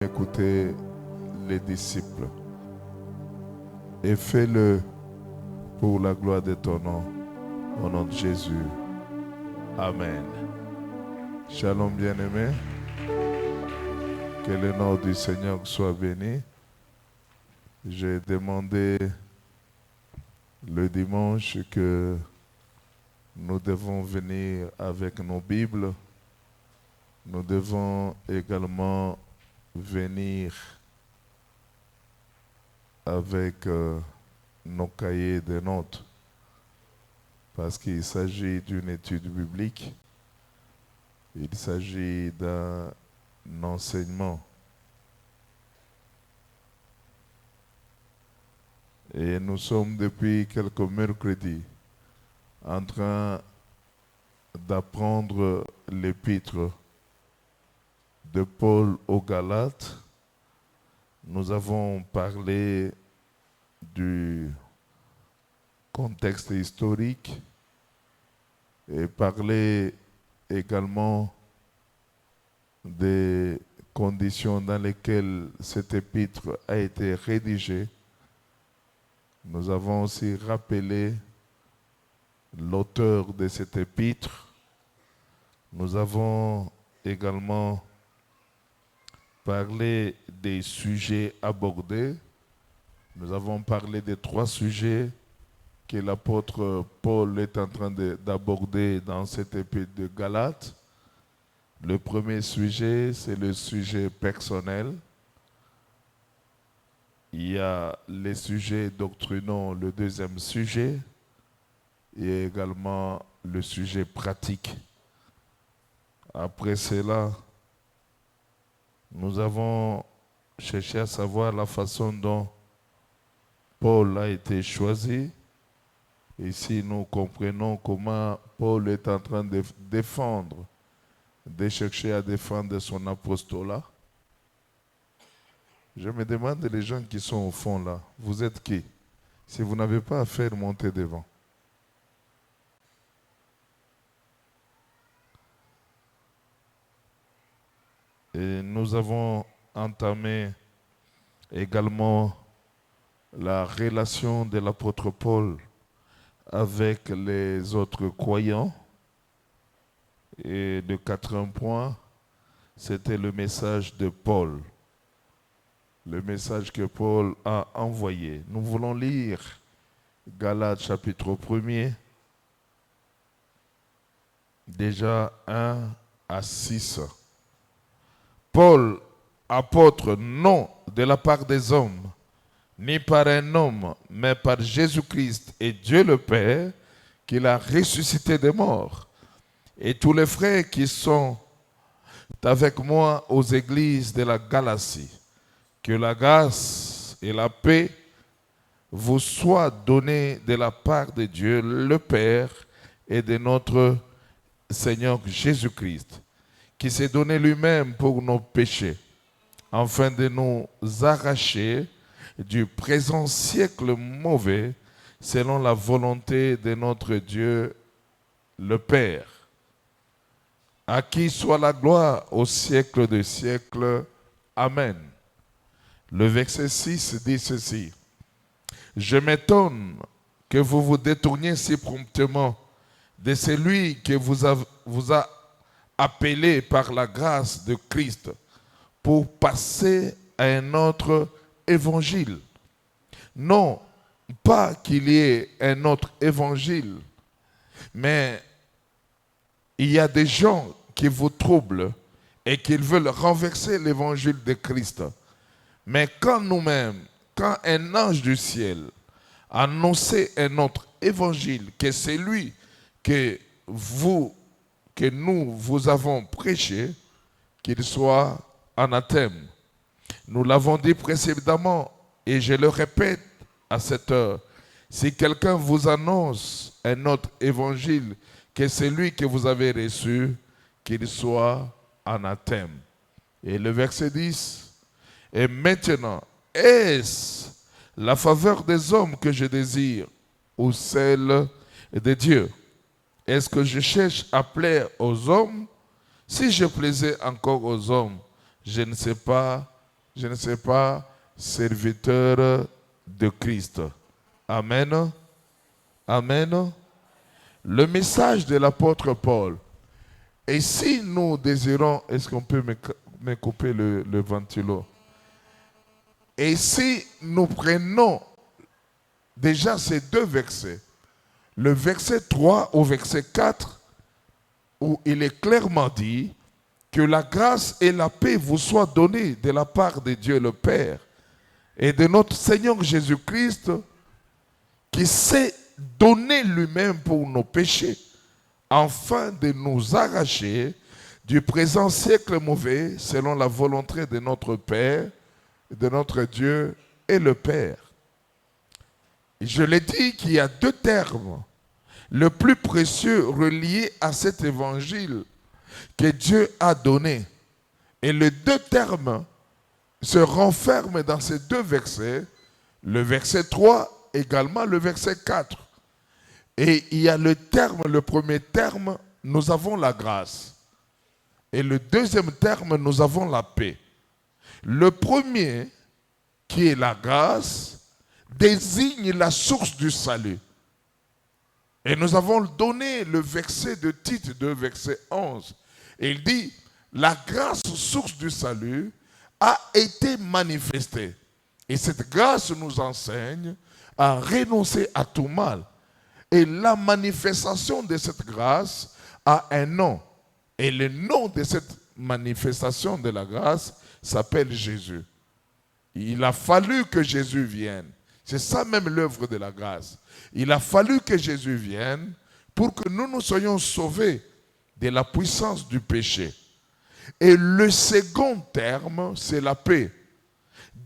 Écoutez les disciples et fais-le pour la gloire de ton nom, au nom de Jésus. Amen. Shalom bien-aimés, que le nom du Seigneur soit béni. J'ai demandé le dimanche que nous devons venir avec nos Bibles. Nous devons également venir avec nos cahiers de notes parce qu'il s'agit d'une étude biblique, il s'agit d'un enseignement. Et nous sommes depuis quelques mercredis en train d'apprendre l'épître de Paul aux Galates. Nous avons parlé du contexte historique et parlé également des conditions dans lesquelles cet épître a été rédigé. Nous avons aussi rappelé l'auteur de cet épître. Nous avons également parlé des sujets abordés. Nous avons parlé des 3 sujets que l'apôtre Paul est en train d'aborder dans cette épître de Galates. Le premier sujet, c'est le sujet personnel. Il y a les sujets doctrinaux, le deuxième sujet, et également le sujet pratique. Après cela, nous avons cherché à savoir la façon dont Paul a été choisi. Ici, nous comprenons comment Paul est en train de défendre, de chercher à défendre son apostolat. Je me demande les gens qui sont au fond là, vous êtes qui? Si vous n'avez pas à faire, montez devant. Et nous avons entamé également la relation de l'apôtre Paul avec les autres croyants. Et le 4e point, c'était le message de Paul. Le message que Paul a envoyé. Nous voulons lire Galates chapitre 1er, déjà 1 à 6. Paul, apôtre, non de la part des hommes, ni par un homme, mais par Jésus-Christ et Dieu le Père, qui l'a ressuscité des morts, et tous les frères qui sont avec moi aux églises de la Galatie, que la grâce et la paix vous soient données de la part de Dieu le Père et de notre Seigneur Jésus-Christ, qui s'est donné lui-même pour nos péchés, afin de nous arracher du présent siècle mauvais, selon la volonté de notre Dieu, le Père, à qui soit la gloire au siècle des siècles. Amen. Le verset 6 dit ceci. Je m'étonne que vous vous détourniez si promptement de celui qui vous a appelé par la grâce de Christ pour passer à un autre évangile. Non, pas qu'il y ait un autre évangile, mais il y a des gens qui vous troublent et qui veulent renverser l'évangile de Christ. Mais quand nous-mêmes, quand un ange du ciel annonçait un autre évangile, que c'est lui que nous vous avons prêché, qu'il soit anathème. Nous l'avons dit précédemment et je le répète à cette heure. Si quelqu'un vous annonce un autre évangile que celui que vous avez reçu, qu'il soit anathème. Et le verset 10. Et maintenant, est-ce la faveur des hommes que je désire ou celle de Dieu? Est-ce que je cherche à plaire aux hommes? Si je plaisais encore aux hommes, je ne sais pas je ne sais pas, serviteur de Christ. Amen. Amen. Le message de l'apôtre Paul. Et si nous désirons, est-ce qu'on peut me couper le ventilo? Et si nous prenons déjà ces deux versets, le verset 3 au verset 4, où il est clairement dit que la grâce et la paix vous soient données de la part de Dieu le Père et de notre Seigneur Jésus-Christ, qui s'est donné lui-même pour nos péchés, afin de nous arracher du présent siècle mauvais, selon la volonté de notre Père, de notre Dieu et le Père. Je l'ai dit qu'il y a deux termes le plus précieux reliés à cet évangile que Dieu a donné. Et les deux termes se renferment dans ces deux versets, le verset 3, également le verset 4. Et il y a le premier terme, nous avons la grâce. Et le deuxième terme, nous avons la paix. Le premier, qui est la grâce, désigne la source du salut. Et nous avons donné le verset de Tite 2, verset 11. Et il dit, la grâce, source du salut, a été manifestée. Et cette grâce nous enseigne à renoncer à tout mal. Et la manifestation de cette grâce a un nom. Et le nom de cette manifestation de la grâce s'appelle Jésus. Il a fallu que Jésus vienne. C'est ça même l'œuvre de la grâce. Il a fallu que Jésus vienne pour que nous soyons sauvés de la puissance du péché. Et le second terme, c'est la paix.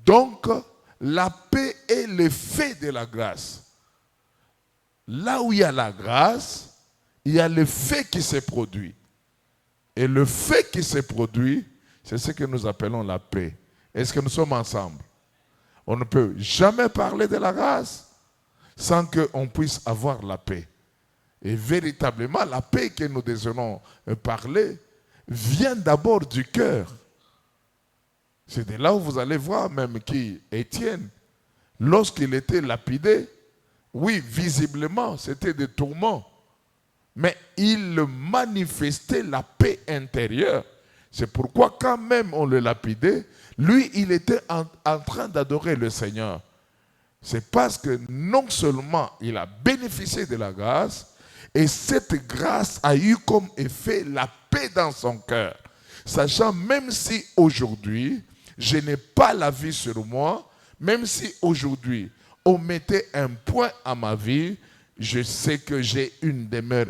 Donc, la paix est l'effet de la grâce. Là où il y a la grâce, il y a le fait qui se produit. Et le fait qui se produit, c'est ce que nous appelons la paix. Est-ce que nous sommes ensemble? On ne peut jamais parler de la grâce sans qu'on puisse avoir la paix. Et véritablement, la paix que nous désirons parler vient d'abord du cœur. C'est de là où vous allez voir même qu'Étienne, lorsqu'il était lapidé, oui, visiblement, c'était des tourments. Mais il manifestait la paix intérieure. C'est pourquoi quand même on le lapidait, lui, il était en train d'adorer le Seigneur. C'est parce que non seulement il a bénéficié de la grâce, et cette grâce a eu comme effet la paix dans son cœur. Sachant même si aujourd'hui, je n'ai pas la vie sur moi, même si aujourd'hui, on mettait un point à ma vie, je sais que j'ai une demeure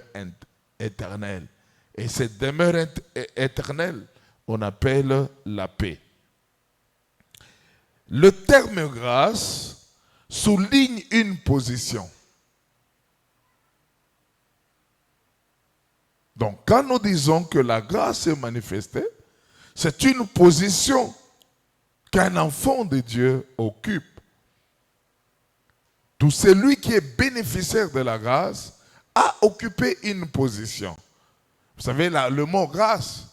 éternelle. Et cette demeure éternelle, on appelle la paix. Le terme grâce souligne une position. Donc, quand nous disons que la grâce est manifestée, c'est une position qu'un enfant de Dieu occupe. Tout celui qui est bénéficiaire de la grâce a occupé une position. Vous savez, là, le mot grâce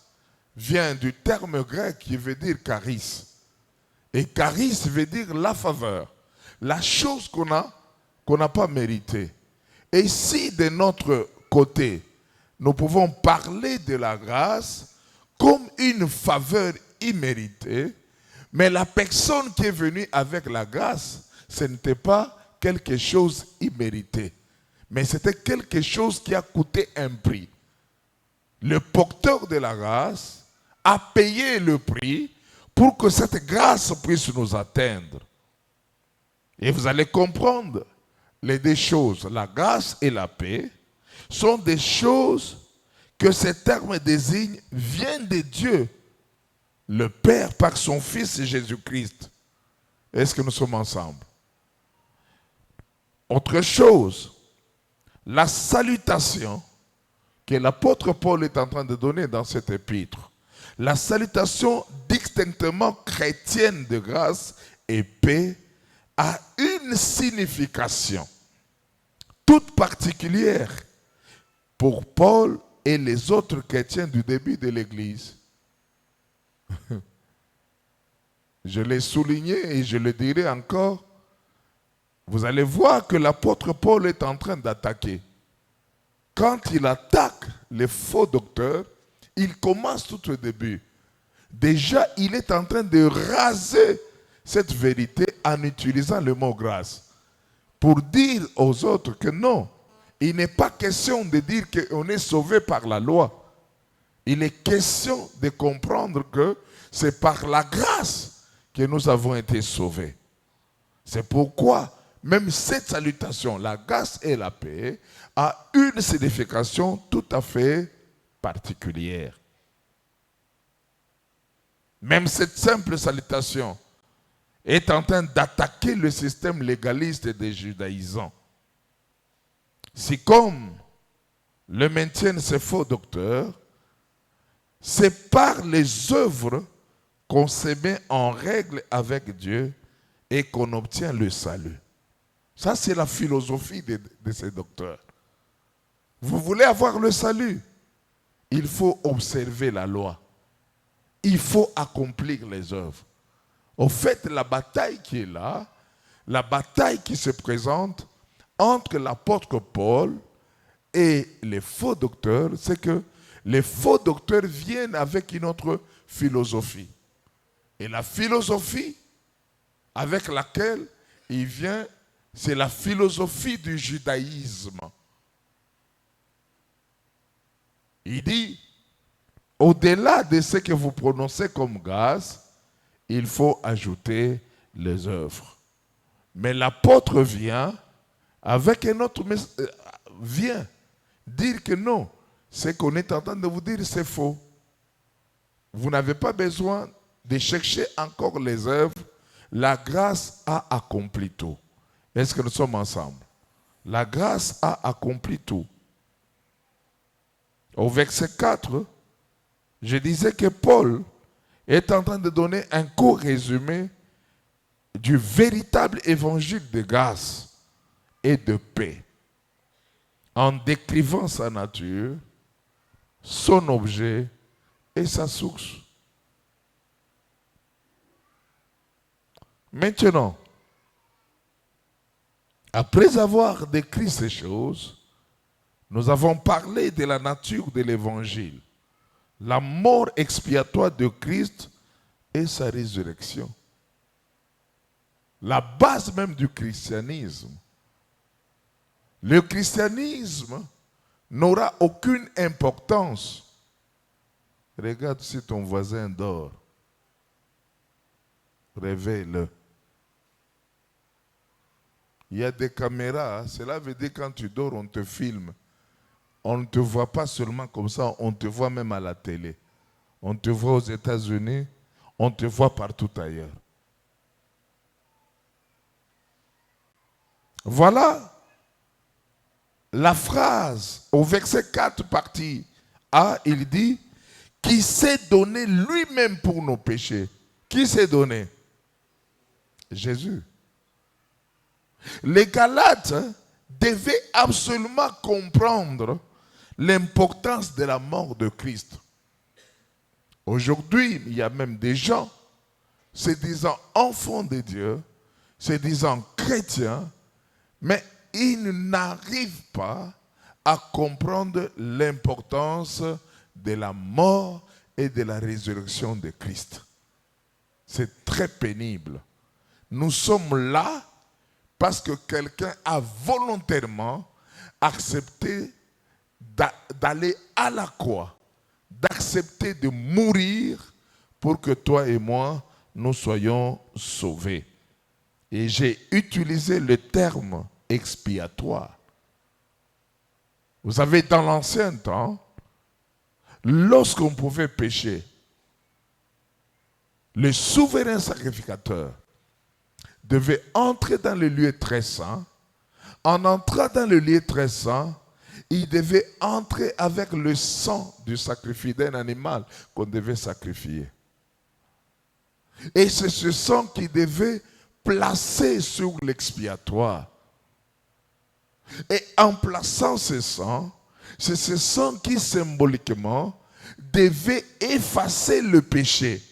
vient du terme grec qui veut dire charis. Et charis veut dire la faveur, la chose qu'on n'a pas méritée. Et si de notre côté, nous pouvons parler de la grâce comme une faveur imméritée, mais la personne qui est venue avec la grâce, ce n'était pas quelque chose immérité, mais c'était quelque chose qui a coûté un prix. Le porteur de la grâce a payé le prix pour que cette grâce puisse nous atteindre. Et vous allez comprendre les deux choses, la grâce et la paix, sont des choses que ces termes désignent viennent de Dieu, le Père par son Fils Jésus-Christ. Est-ce que nous sommes ensemble? Autre chose, la salutation que l'apôtre Paul est en train de donner dans cet épître, la salutation distinctement chrétienne de grâce et paix a une signification toute particulière pour Paul et les autres chrétiens du début de l'Église. Je l'ai souligné et je le dirai encore. Vous allez voir que l'apôtre Paul est en train d'attaquer. Quand il attaque les faux docteurs, il commence tout au début. Déjà, il est en train de raser cette vérité en utilisant le mot grâce. Pour dire aux autres que non, il n'est pas question de dire qu'on est sauvé par la loi. Il est question de comprendre que c'est par la grâce que nous avons été sauvés. C'est pourquoi même cette salutation, la grâce et la paix, a une signification tout à fait particulière. Même cette simple salutation est en train d'attaquer le système légaliste des judaïsants. Si comme le maintiennent ces faux docteurs, c'est par les œuvres qu'on se met en règle avec Dieu et qu'on obtient le salut. Ça, c'est la philosophie de ces docteurs. Vous voulez avoir le salut? Il faut observer la loi. Il faut accomplir les œuvres. Au fait, la bataille qui est là, la bataille qui se présente entre l'apôtre Paul et les faux docteurs, c'est que les faux docteurs viennent avec une autre philosophie. Et la philosophie avec laquelle il vient, c'est la philosophie du judaïsme. Il dit, au-delà de ce que vous prononcez comme grâce, il faut ajouter les œuvres. Mais l'apôtre vient avec un autre message, vient dire que non, ce qu'on est en train de vous dire, c'est faux. Vous n'avez pas besoin de chercher encore les œuvres. La grâce a accompli tout. Est-ce que nous sommes ensemble? La grâce a accompli tout. Au verset 4, je disais que Paul est en train de donner un court résumé du véritable évangile de grâce et de paix, en décrivant sa nature, son objet et sa source. Maintenant, après avoir décrit ces choses, nous avons parlé de la nature de l'évangile, la mort expiatoire de Christ et sa résurrection. La base même du christianisme. Le christianisme n'aura aucune importance. Regarde si ton voisin dort. Réveille-le. Il y a des caméras, cela veut dire quand tu dors, on te filme. On ne te voit pas seulement comme ça, on te voit même à la télé. On te voit aux États-Unis, on te voit partout ailleurs. Voilà la phrase au verset 4, partie A, il dit, qui s'est donné lui-même pour nos péchés. Qui s'est donné? Jésus. Les Galates devaient absolument comprendre l'importance de la mort de Christ. Aujourd'hui, il y a même des gens se disant enfants de Dieu, se disant chrétiens, mais ils n'arrivent pas à comprendre l'importance de la mort et de la résurrection de Christ. C'est très pénible. Nous sommes là parce que quelqu'un a volontairement accepté d'aller à la croix, d'accepter de mourir pour que toi et moi, nous soyons sauvés. Et j'ai utilisé le terme expiatoire. Vous savez, dans l'ancien temps, lorsqu'on pouvait pécher, le souverain sacrificateur devait entrer dans le lieu très saint. En entrant dans le lieu très saint, il devait entrer avec le sang du sacrifice d'un animal qu'on devait sacrifier. Et c'est ce sang qui devait placer sur l'expiatoire. Et en plaçant ce sang, c'est ce sang qui symboliquement devait effacer le péché.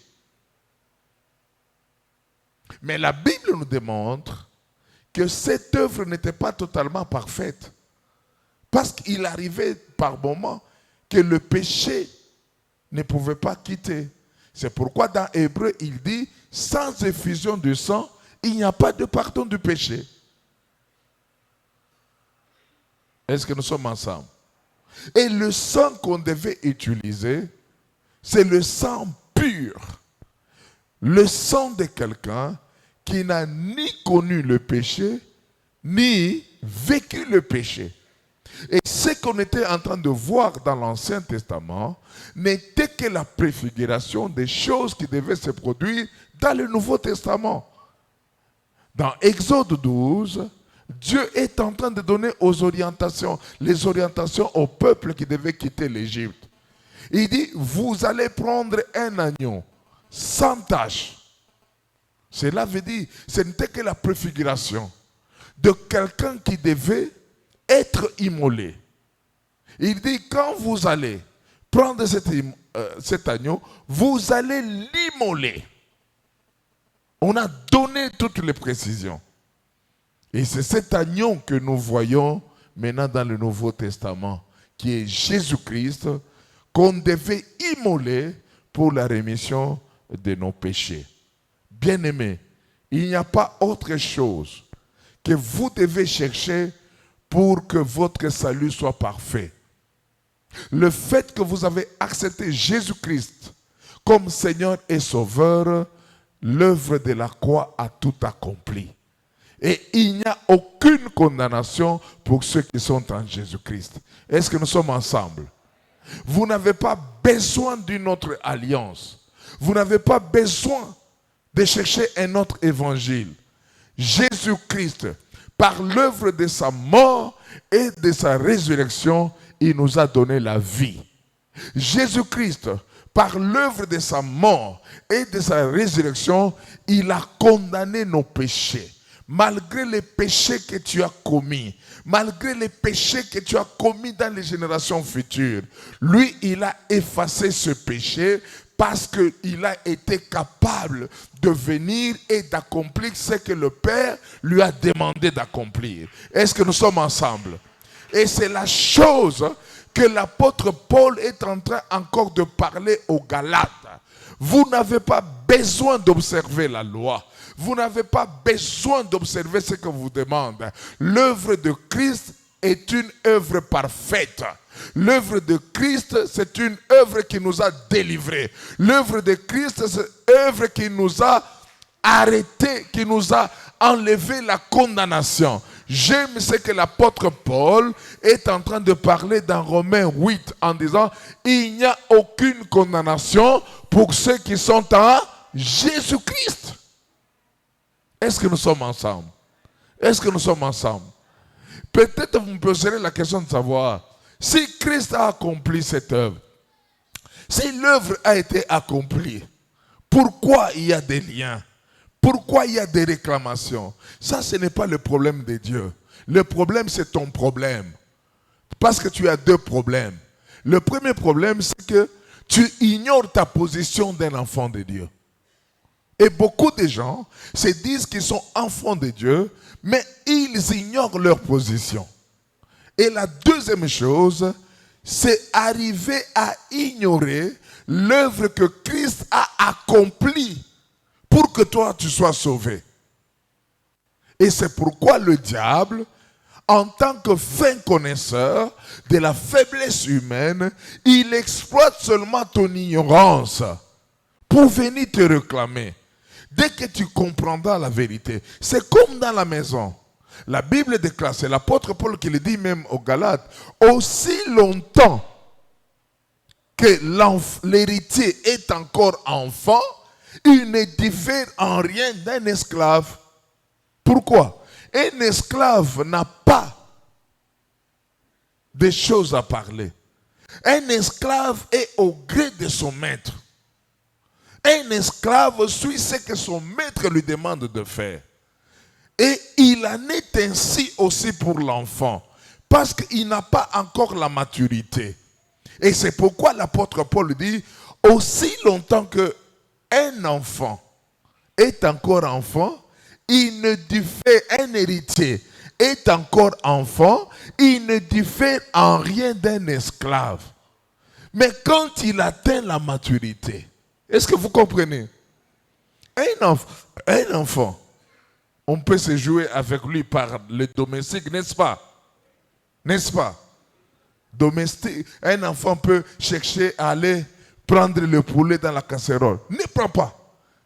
Mais la Bible nous démontre que cette œuvre n'était pas totalement parfaite. Parce qu'il arrivait par moments que le péché ne pouvait pas quitter. C'est pourquoi dans Hébreu, il dit, sans effusion de sang, il n'y a pas de pardon du péché. Est-ce que nous sommes ensemble? Et le sang qu'on devait utiliser, c'est le sang pur. Le sang de quelqu'un qui n'a ni connu le péché, ni vécu le péché. Et ce qu'on était en train de voir dans l'Ancien Testament n'était que la préfiguration des choses qui devaient se produire dans le Nouveau Testament. Dans Exode 12, Dieu est en train de donner les orientations au peuple qui devait quitter l'Égypte. Il dit, vous allez prendre un agneau sans tache. Cela veut dire, ce n'était que la préfiguration de quelqu'un qui devait être immolé. Il dit, quand vous allez prendre cet agneau, vous allez l'immoler. On a donné toutes les précisions. Et c'est cet agneau que nous voyons maintenant dans le Nouveau Testament, qui est Jésus-Christ, qu'on devait immoler pour la rémission de nos péchés. Bien-aimés, il n'y a pas autre chose que vous devez chercher pour que votre salut soit parfait. Le fait que vous avez accepté Jésus-Christ comme Seigneur et Sauveur, l'œuvre de la croix a tout accompli. Et il n'y a aucune condamnation pour ceux qui sont en Jésus-Christ. Est-ce que nous sommes ensemble? Vous n'avez pas besoin d'une autre alliance. Vous n'avez pas besoin de chercher un autre évangile. Jésus-Christ, par l'œuvre de sa mort et de sa résurrection, il nous a donné la vie. Jésus-Christ, par l'œuvre de sa mort et de sa résurrection, il a condamné nos péchés. Malgré les péchés que tu as commis, malgré les péchés que tu as commis dans les générations futures, lui, il a effacé ce péché parce qu'il a été capable de venir et d'accomplir ce que le Père lui a demandé d'accomplir. Est-ce que nous sommes ensemble? Et c'est la chose que l'apôtre Paul est en train encore de parler aux Galates. Vous n'avez pas besoin d'observer la loi. Vous n'avez pas besoin d'observer ce que vous demande. L'œuvre de Christ est une œuvre parfaite. L'œuvre de Christ, c'est une œuvre qui nous a délivrés. L'œuvre de Christ, c'est une œuvre qui nous a arrêtés, qui nous a enlevé la condamnation. J'aime ce que l'apôtre Paul est en train de parler dans Romains 8 en disant « Il n'y a aucune condamnation pour ceux qui sont en Jésus-Christ. » Est-ce que nous sommes ensemble? Est-ce que nous sommes ensemble? Peut-être vous me poserez la question de savoir si Christ a accompli cette œuvre, si l'œuvre a été accomplie, pourquoi il y a des liens? Pourquoi il y a des réclamations? Ça, ce n'est pas le problème de Dieu. Le problème, c'est ton problème. Parce que tu as deux problèmes. Le premier problème, c'est que tu ignores ta position d'un enfant de Dieu. Et beaucoup de gens se disent qu'ils sont enfants de Dieu, mais ils ignorent leur position. Et la deuxième chose, c'est arriver à ignorer l'œuvre que Christ a accomplie pour que toi tu sois sauvé. Et c'est pourquoi le diable, en tant que fin connaisseur de la faiblesse humaine, il exploite seulement ton ignorance pour venir te réclamer. Dès que tu comprendras la vérité, c'est comme dans la maison. La Bible déclare, c'est l'apôtre Paul qui le dit même aux Galates, aussi longtemps que l'héritier est encore enfant, il ne diffère en rien d'un esclave. Pourquoi? Un esclave n'a pas de choses à parler. Un esclave est au gré de son maître. Un esclave suit ce que son maître lui demande de faire. Et il en est ainsi aussi pour l'enfant, parce qu'il n'a pas encore la maturité. Et c'est pourquoi l'apôtre Paul dit, aussi longtemps qu'un enfant est encore enfant, il ne diffère, un héritier est encore enfant, il ne diffère en rien d'un esclave. Mais quand il atteint la maturité, est-ce que vous comprenez? Un enfant, on peut se jouer avec lui par le domestique, n'est-ce pas? N'est-ce pas? Domestique, un enfant peut chercher à aller prendre le poulet dans la casserole. Ne prends pas.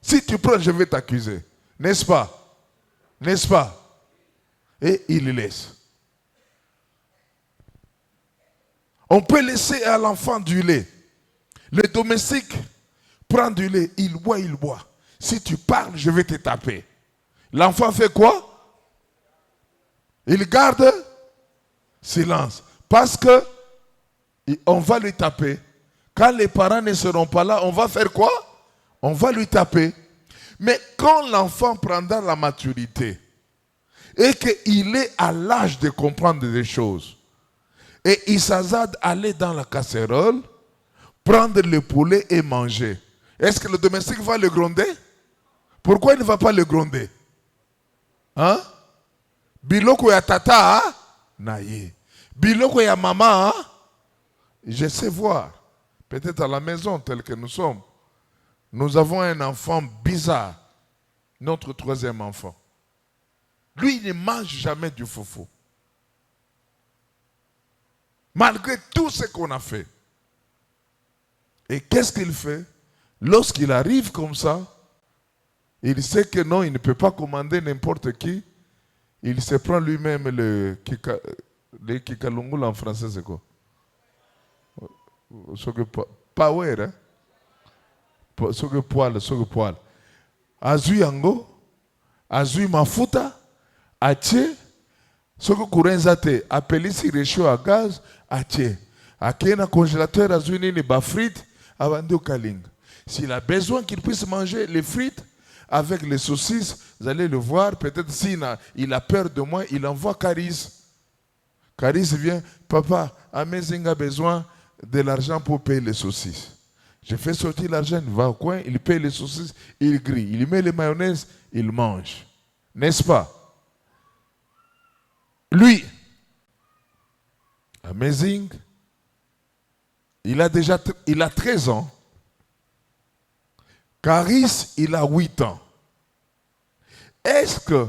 Si tu prends, je vais t'accuser. N'est-ce pas? N'est-ce pas? Et il laisse. On peut laisser à l'enfant du lait. Le domestique prend du lait, il boit, il boit. Si tu parles, je vais te taper. L'enfant fait quoi? Il garde silence. Parce que on va lui taper. Quand les parents ne seront pas là, on va faire quoi? On va lui taper. Mais quand l'enfant prendra la maturité et qu'il est à l'âge de comprendre des choses, et il s'hasarde à aller dans la casserole, prendre le poulet et manger, est-ce que le domestique va le gronder? Pourquoi il ne va pas le gronder? Hein? Biloko ya tata, hein? Naye. Biloko ya maman, hein? Je sais voir. Peut-être à la maison, tel que nous sommes. Nous avons un enfant bizarre. Notre troisième enfant. Lui, il ne mange jamais du foufou. Malgré tout ce qu'on a fait. Et qu'est-ce qu'il fait? Lorsqu'il arrive comme ça, il sait que non, il ne peut pas commander n'importe qui. Il se prend lui-même le kikalungula en français, c'est quoi? Power, hein? Poil. Azui yango, azui mafuta, atie, soko kurenzate, apelisi réchaud à gaz, atie. Akie na congélateur azui nini ba frites, abandi kaling. S'il a besoin qu'il puisse manger les frites avec les saucisses, vous allez le voir, peut-être s'il a peur de moi, il envoie Caris. Caris vient, papa, Amazing a besoin de l'argent pour payer les saucisses. Je fais sortir l'argent, il va au coin, il paye les saucisses, il grille. Il met les mayonnaises, il mange. N'est-ce pas? Lui, Amazing, il a 13 ans. Caris, il a 8 ans. Est-ce que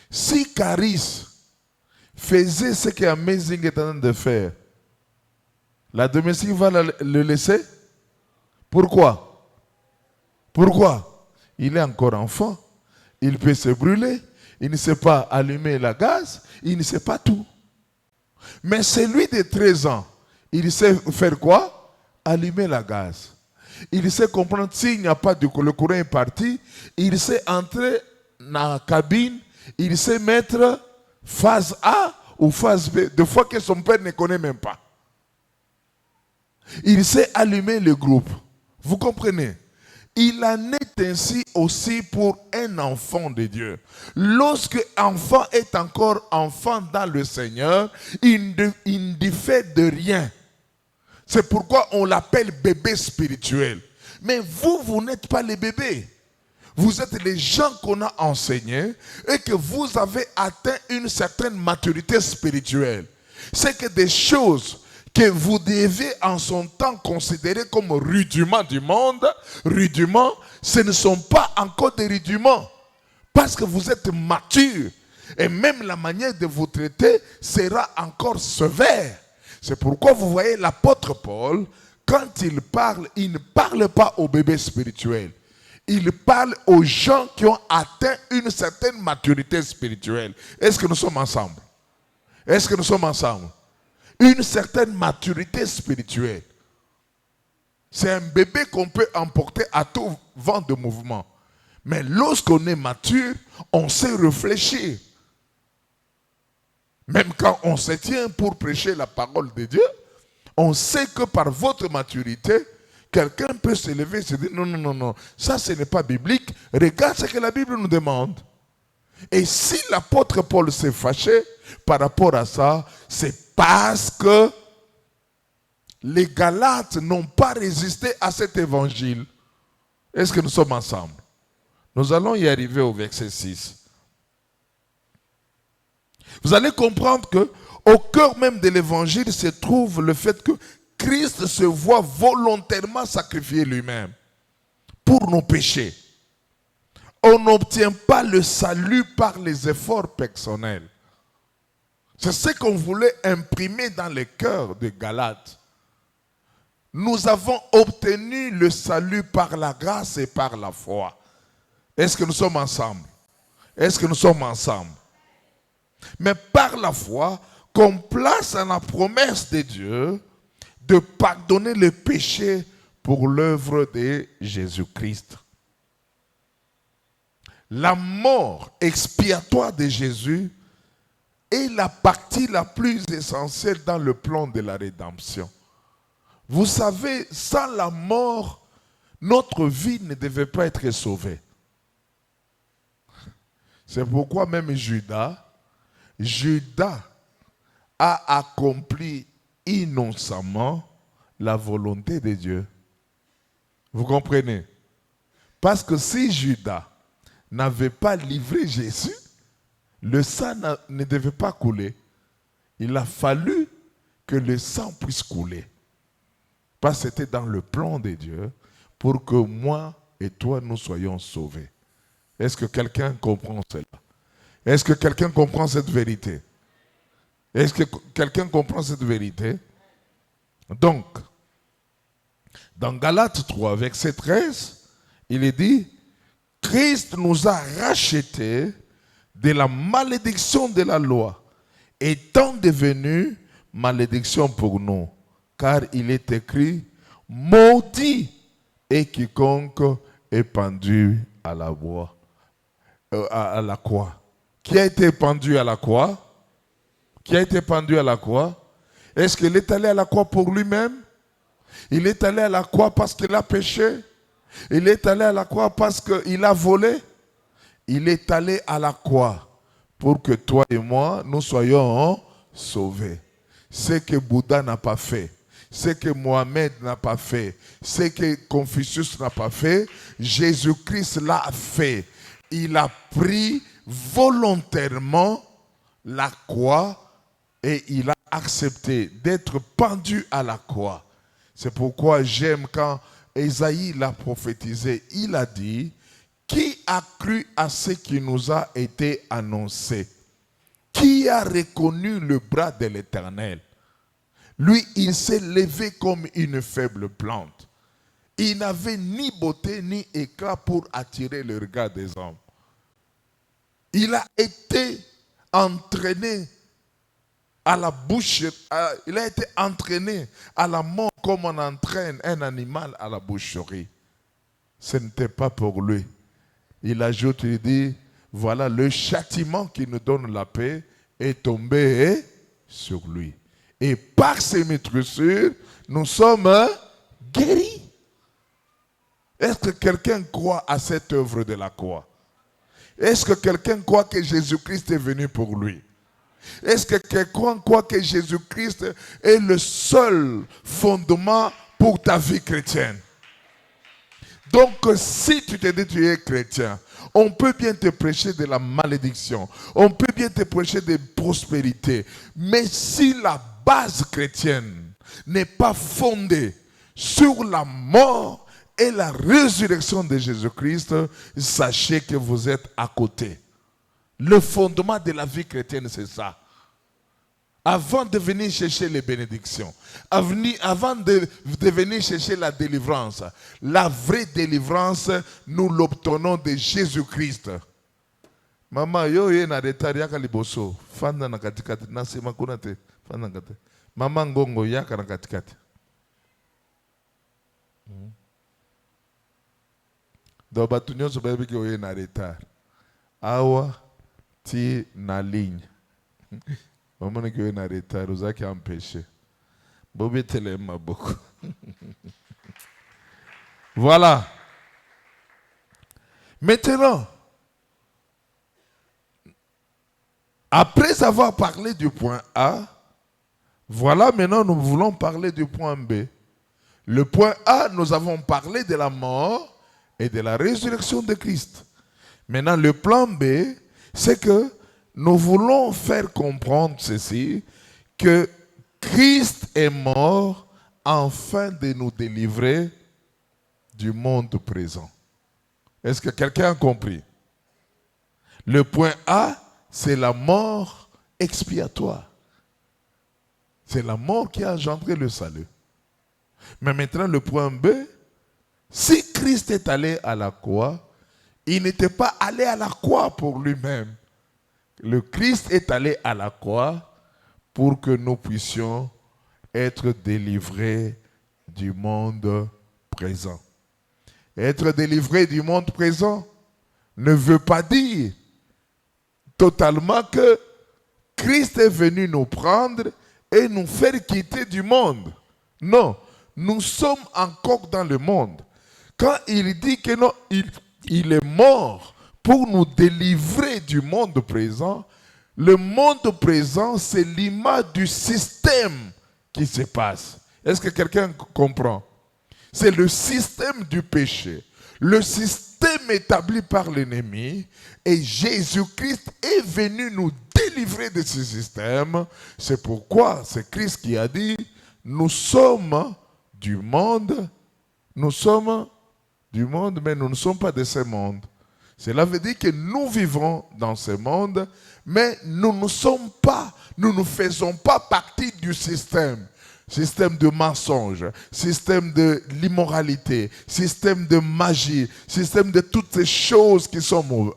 si Caris faisait ce qu'Amazing est en train de faire, la domestique va le laisser? Pourquoi? Pourquoi? Il est encore enfant. Il peut se brûler. Il ne sait pas allumer la gaz. Il ne sait pas tout. Mais celui de 13 ans, il sait faire quoi? Allumer la gaz. Il sait comprendre s'il n'y a pas de le courant est parti. Il sait entrer dans la cabine. Il sait mettre phase A ou phase B. Des fois que son père ne connaît même pas. Il sait allumer le groupe. Vous comprenez? Il en est ainsi aussi pour un enfant de Dieu. Lorsque l'enfant est encore enfant dans le Seigneur, il ne diffère de rien. C'est pourquoi on l'appelle bébé spirituel. Mais vous n'êtes pas les bébés. Vous êtes les gens qu'on a enseignés et que vous avez atteint une certaine maturité spirituelle. C'est que des choses que vous devez en son temps considérer comme rudiments du monde, rudiments, ce ne sont pas encore des rudiments. Parce que vous êtes mature. Et même la manière de vous traiter sera encore sévère. C'est pourquoi vous voyez l'apôtre Paul, quand il ne parle pas aux bébés spirituels. Il parle aux gens qui ont atteint une certaine maturité spirituelle. Est-ce que nous sommes ensemble? Est-ce que nous sommes ensemble? Une certaine maturité spirituelle. C'est un bébé qu'on peut emporter à tout vent de mouvement. Mais lorsqu'on est mature, on sait réfléchir. Même quand on se tient pour prêcher la parole de Dieu, on sait que par votre maturité, quelqu'un peut se lever et se dire non, ça ce n'est pas biblique, regarde ce que la Bible nous demande. Et si l'apôtre Paul s'est fâché par rapport à ça, c'est parce que les Galates n'ont pas résisté à cet évangile. Est-ce que nous sommes ensemble? Nous allons y arriver au verset 6. Vous allez comprendre que au cœur même de l'évangile se trouve le fait que Christ se voit volontairement sacrifier lui-même pour nos péchés. On n'obtient pas le salut par les efforts personnels. C'est ce qu'on voulait imprimer dans les cœurs des Galates. Nous avons obtenu le salut par la grâce et par la foi. Est-ce que nous sommes ensemble? Est-ce que nous sommes ensemble? Mais par la foi, qu'on place en la promesse de Dieu de pardonner les péchés pour l'œuvre de Jésus-Christ. La mort expiatoire de Jésus est la partie la plus essentielle dans le plan de la rédemption. Vous savez, sans la mort, notre vie ne devait pas être sauvée. C'est pourquoi même Judas a accompli innocemment la volonté de Dieu. Vous comprenez? Parce que si Judas n'avait pas livré Jésus, le sang ne devait pas couler. Il a fallu que le sang puisse couler. Parce que c'était dans le plan de Dieu pour que moi et toi nous soyons sauvés. Est-ce que quelqu'un comprend cela? Est-ce que quelqu'un comprend cette vérité? Est-ce que quelqu'un comprend cette vérité? Donc, dans Galates 3, verset 13, il est dit, Christ nous a rachetés de la malédiction de la loi, étant devenu malédiction pour nous, car il est écrit, maudit est quiconque est pendu à la croix. À la croix. Qui a été pendu à la croix? Qui a été pendu à la croix? Est-ce qu'il est allé à la croix pour lui-même? Il est allé à la croix parce qu'il a péché? Il est allé à la croix parce qu'il a volé? Il est allé à la croix pour que toi et moi, nous soyons sauvés. Ce que Bouddha n'a pas fait, ce que Mohamed n'a pas fait, ce que Confucius n'a pas fait, Jésus-Christ l'a fait. Il a pris volontairement la croix et il a accepté d'être pendu à la croix. C'est pourquoi j'aime quand Ésaïe l'a prophétisé. Il a dit, qui a cru à ce qui nous a été annoncé? Qui a reconnu le bras de l'Éternel? Lui, il s'est levé comme une faible plante. Il n'avait ni beauté ni éclat pour attirer le regard des hommes. Il a été entraîné à la boucherie. Il a été entraîné à la mort comme on entraîne un animal à la boucherie. Ce n'était pas pour lui. Il ajoute, il dit, voilà, le châtiment qui nous donne la paix est tombé sur lui. Et par ses meurtrissures, nous sommes guéris. Est-ce que quelqu'un croit à cette œuvre de la croix? Est-ce que quelqu'un croit que Jésus-Christ est venu pour lui? Est-ce que quelqu'un croit que Jésus-Christ est le seul fondement pour ta vie chrétienne? Donc, si tu te dis que tu es chrétien, on peut bien te prêcher de la malédiction, on peut bien te prêcher de prospérité, mais si la base chrétienne n'est pas fondée sur la mort et la résurrection de Jésus-Christ, sachez que vous êtes à côté. Le fondement de la vie chrétienne, c'est ça. Avant de venir chercher les bénédictions, avant de venir chercher la délivrance, la vraie délivrance, nous l'obtenons de Jésus-Christ. Maman, yo ye na retard yaka liboso, fanda na katikati, nasema kuna te, fanda na katikati. Mama ngongo yaka na katikati. Donc batu nyonso bayebi ke oye na retard. Awa ti na ligne. Maman qui est en retard, vous avez empêché. Bobé tellement beaucoup. Voilà. Maintenant, après avoir parlé du point A, voilà maintenant nous voulons parler du point B. Le point A, nous avons parlé de la mort et de la résurrection de Christ. Maintenant, le plan B, c'est que nous voulons faire comprendre ceci, que Christ est mort afin de nous délivrer du monde présent. Est-ce que quelqu'un a compris? Le point A, c'est la mort expiatoire. C'est la mort qui a engendré le salut. Mais maintenant, le point B, si Christ est allé à la croix, il n'était pas allé à la croix pour lui-même. Le Christ est allé à la croix pour que nous puissions être délivrés du monde présent. Être délivré du monde présent ne veut pas dire totalement que Christ est venu nous prendre et nous faire quitter du monde. Non, nous sommes encore dans le monde. Quand il dit que non, il est mort pour nous délivrer du monde présent, le monde présent, c'est l'image du système qui se passe. Est-ce que quelqu'un comprend? C'est le système du péché, le système établi par l'ennemi, et Jésus-Christ est venu nous délivrer de ce système. C'est pourquoi c'est Christ qui a dit, nous sommes du monde, mais nous ne sommes pas de ce monde. Cela veut dire que nous vivons dans ce monde, mais nous ne faisons pas partie du système. Système de mensonge, système de l'immoralité, système de magie, système de toutes ces choses qui sont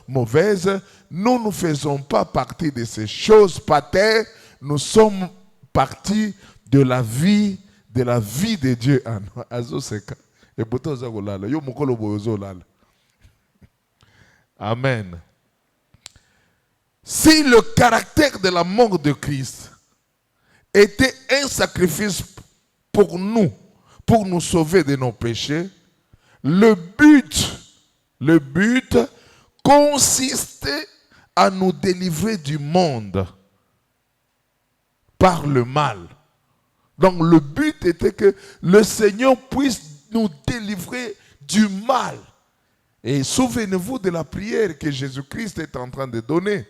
mauvaises. Nous ne faisons pas partie de ces choses pater. Nous sommes partie de la vie de Dieu. Amen. Si le caractère de la mort de Christ était un sacrifice pour nous sauver de nos péchés, le but consistait à nous délivrer du monde par le mal. Donc le but était que le Seigneur puisse nous délivrer du mal. Et souvenez-vous de la prière que Jésus-Christ est en train de donner.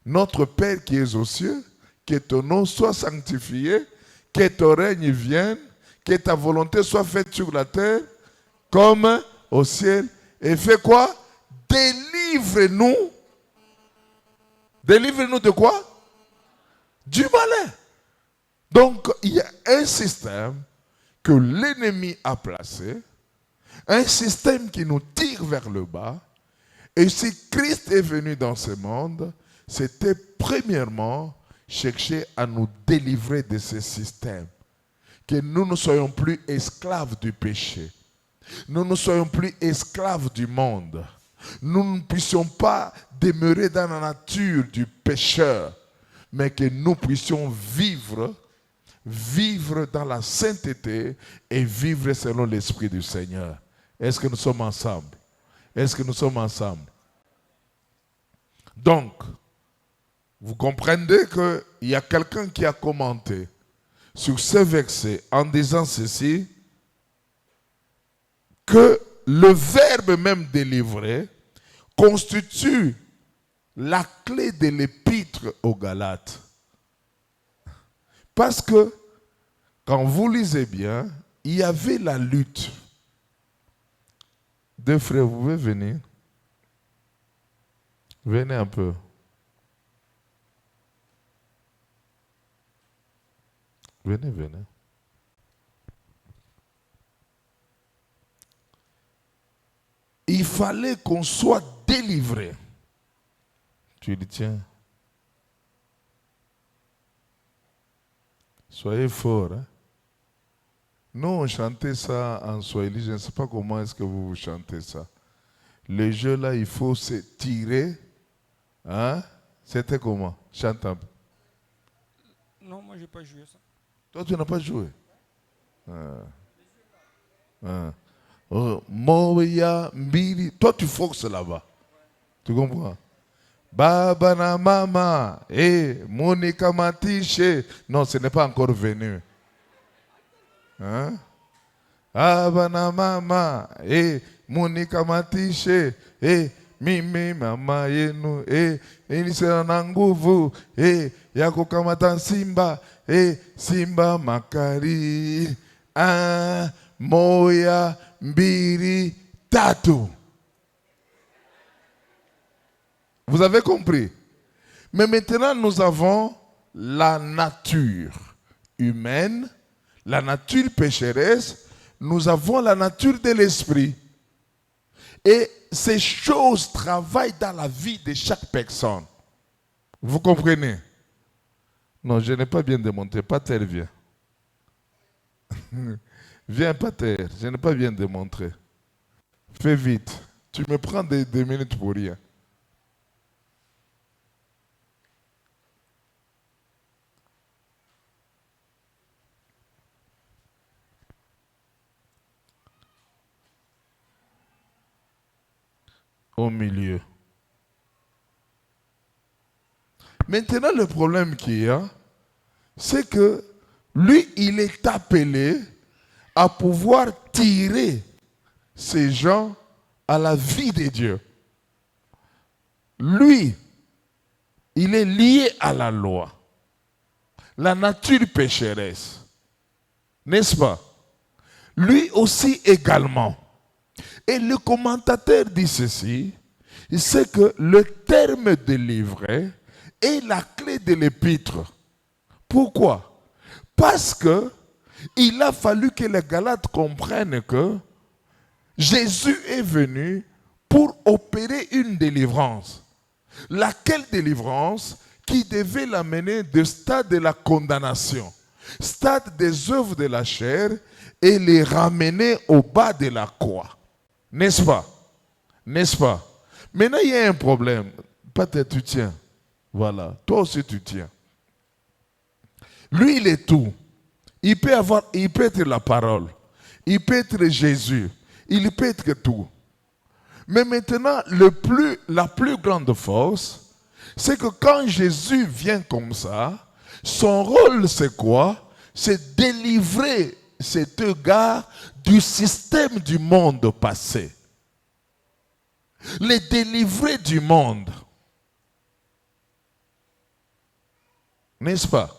Notre Père qui es aux cieux, que ton nom soit sanctifié, que ton règne vienne, que ta volonté soit faite sur la terre comme au ciel. Et fais quoi? Délivre-nous. Délivre-nous de quoi? Du malin. Donc, il y a un système que l'ennemi a placé, un système qui nous tire vers le bas. Et si Christ est venu dans ce monde, c'était premièrement chercher à nous délivrer de ce système. Que nous ne soyons plus esclaves du péché. Nous ne soyons plus esclaves du monde. Nous ne puissions pas demeurer dans la nature du pécheur, mais que nous puissions vivre dans la sainteté et vivre selon l'Esprit du Seigneur. Est-ce que nous sommes ensemble? Est-ce que nous sommes ensemble? Donc, vous comprenez qu'il y a quelqu'un qui a commenté sur ce verset en disant ceci, que le verbe même délivrer constitue la clé de l'épître aux Galates. Parce que, quand vous lisez bien, il y avait la lutte. Deux frères, vous pouvez venir? Venez un peu. Venez. Il fallait qu'on soit délivré. Tu dis, tiens, soyez forts. Hein? Nous, on chantait ça en swahili. Je ne sais pas comment est-ce que vous chantez ça. Le jeu là, il faut se tirer. Hein? C'était comment? Chante un peu. Non, moi, je n'ai pas joué ça. Toi, tu n'as pas joué? Moya Mbili. Toi, tu forces là-bas. Tu comprends? Baba na mama. Monica Matiche. Non, ce n'est pas encore venu. Hein? Baba na mama. Monika Matishe, mimi mama yenu, inisera na nguvu, ya kukamata simba, simba makari, moya, mbili, tatu. Vous avez compris? Mais maintenant, nous avons la nature humaine, la nature pécheresse, nous avons la nature de l'esprit. Et ces choses travaillent dans la vie de chaque personne. Vous comprenez? Non, je n'ai pas bien démontré. Pater, viens. Viens, Pater, je n'ai pas bien démontré. Fais vite. Tu me prends des minutes pour rien. Au milieu. Maintenant, le problème qu'il y a, c'est que lui, il est appelé à pouvoir tirer ces gens à la vie de Dieu. Lui, il est lié à la loi, la nature pécheresse, n'est-ce pas? Lui aussi également. Et le commentateur dit ceci, c'est que le terme délivré est la clé de l'épître. Pourquoi? Parce que il a fallu que les Galates comprennent que Jésus est venu pour opérer une délivrance. Laquelle délivrance? Qui devait l'amener du stade de la condamnation, stade des œuvres de la chair, et les ramener au bas de la croix. N'est-ce pas? N'est-ce pas? Maintenant, il y a un problème. Peut-être tu tiens. Voilà. Toi aussi, tu tiens. Lui, il est tout. Il peut être la parole. Il peut être Jésus. Il peut être tout. Mais maintenant, la plus grande force, c'est que quand Jésus vient comme ça, son rôle, c'est quoi? C'est délivrer cet gars du système du monde passé. Les délivrer du monde. N'est-ce pas?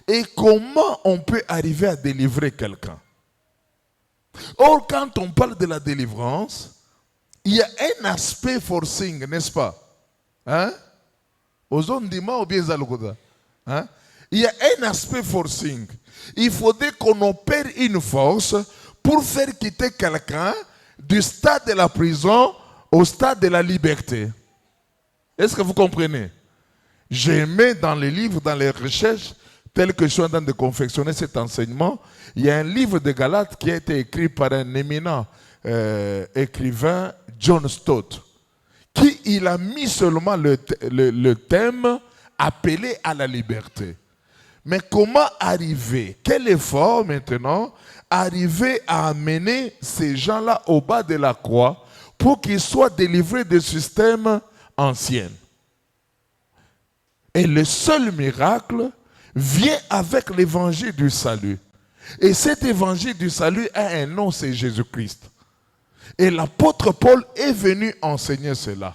Et comment on peut arriver à délivrer quelqu'un? Or, quand on parle de la délivrance, il y a un aspect forcing, n'est-ce pas? Hein? Hein? Il y a un aspect forcing. Il faudrait qu'on opère une force pour faire quitter quelqu'un du stade de la prison au stade de la liberté. Est-ce que vous comprenez? J'aimais dans les livres, dans les recherches, telles que je suis en train de confectionner cet enseignement, il y a un livre de Galates qui a été écrit par un éminent écrivain, John Stott, qui il a mis seulement le thème appelé à la liberté. Mais comment arriver? Quel effort maintenant? Arriver à amener ces gens-là au bas de la croix pour qu'ils soient délivrés du système ancien. Et le seul miracle vient avec l'évangile du salut. Et cet évangile du salut a un nom, c'est Jésus-Christ. Et l'apôtre Paul est venu enseigner cela.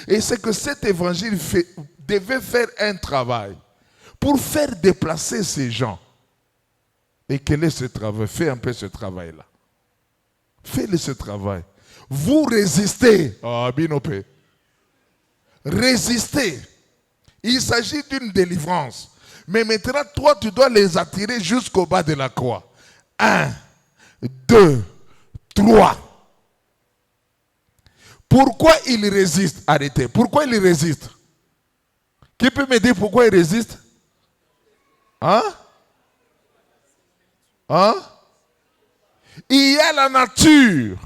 Et c'est que cet évangile devait faire un travail pour faire déplacer ces gens. Et quel est ce travail? Fais un peu ce travail-là. Fais-le ce travail. Vous résistez. Ah, binopé. Résistez. Il s'agit d'une délivrance. Mais maintenant, toi, tu dois les attirer jusqu'au bas de la croix. 1, 2, 3. Pourquoi il résiste? Arrêtez. Pourquoi il résiste? Qui peut me dire pourquoi il résiste? Hein? Hein? Il y a la nature.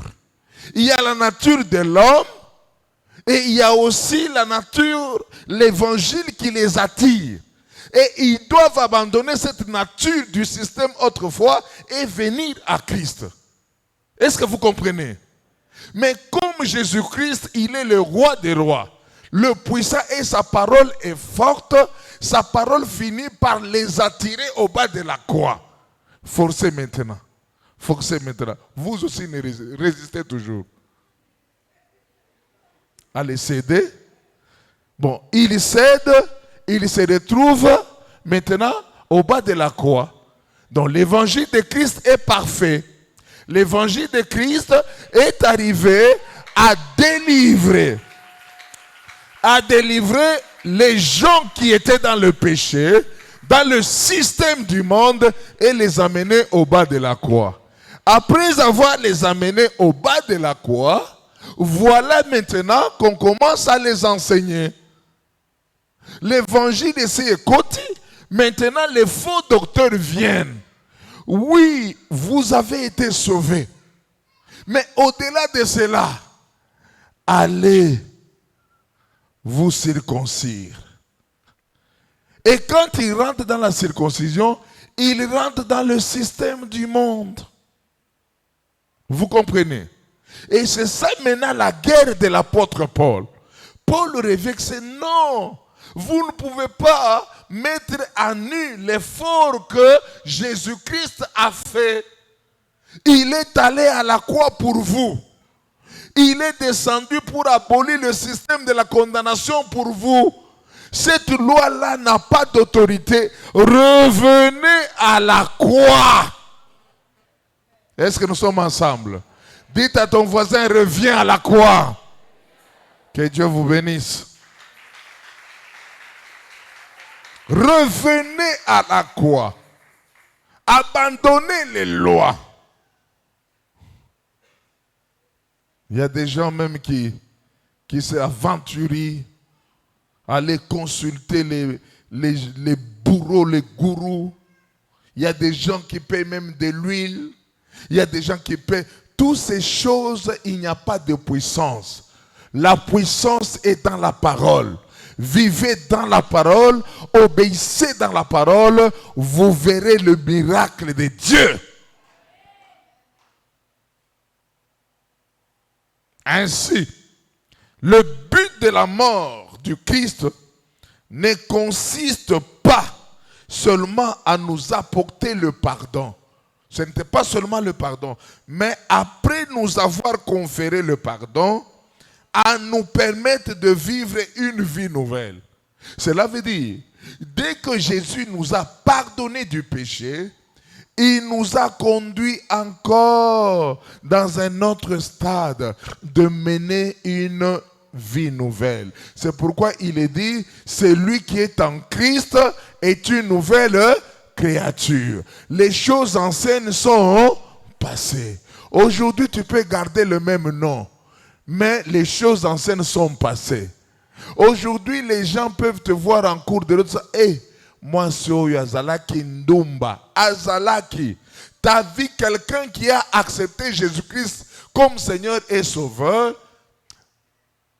Il y a la nature de l'homme. Et il y a aussi la nature, l'évangile qui les attire. Et ils doivent abandonner cette nature du système autrefois et venir à Christ. Est-ce que vous comprenez? Mais comme Jésus-Christ, il est le roi des rois, le puissant et sa parole est forte, sa parole finit par les attirer au bas de la croix. Forcez maintenant. Forcez maintenant. Vous aussi ne résistez toujours. Allez, cédez. Bon, il cède, il se retrouve maintenant au bas de la croix. Donc l'évangile de Christ est parfait. L'évangile de Christ est arrivé à délivrer les gens qui étaient dans le péché, dans le système du monde, et les amener au bas de la croix. Après avoir les amenés au bas de la croix, voilà maintenant qu'on commence à les enseigner. L'évangile est côté. Maintenant, les faux docteurs viennent. Oui, vous avez été sauvés. Mais au-delà de cela, allez vous circoncire. Et quand ils rentrent dans la circoncision, ils rentrent dans le système du monde. Vous comprenez? Et c'est ça maintenant la guerre de l'apôtre Paul. Paul rêvait que c'est non. Vous ne pouvez pas mettre à nu l'effort que Jésus-Christ a fait. Il est allé à la croix pour vous. Il est descendu pour abolir le système de la condamnation pour vous. Cette loi-là n'a pas d'autorité. Revenez à la croix. Est-ce que nous sommes ensemble? Dites à ton voisin, reviens à la croix. Que Dieu vous bénisse. Revenez à la croix. Abandonnez les lois. Il y a des gens même qui s'aventurent à aller consulter les bourreaux, les gourous. Il y a des gens qui payent même de l'huile. Il y a des gens qui payent. Toutes ces choses, il n'y a pas de puissance. La puissance est dans la parole. Vivez dans la parole, obéissez dans la parole, vous verrez le miracle de Dieu. Ainsi, le but de la mort du Christ ne consiste pas seulement à nous apporter le pardon. Ce n'était pas seulement le pardon, mais après nous avoir conféré le pardon, à nous permettre de vivre une vie nouvelle. Cela veut dire, dès que Jésus nous a pardonné du péché, il nous a conduit encore dans un autre stade de mener une vie nouvelle. C'est pourquoi il est dit, celui qui est en Christ est une nouvelle créature. Les choses anciennes sont passées. Aujourd'hui, tu peux garder le même nom, mais les choses anciennes sont passées. Aujourd'hui, les gens peuvent te voir en cours de route. Hey, moi, c'est Azalaki Ndumba. Azalaki. Tu as vu quelqu'un qui a accepté Jésus-Christ comme Seigneur et Sauveur.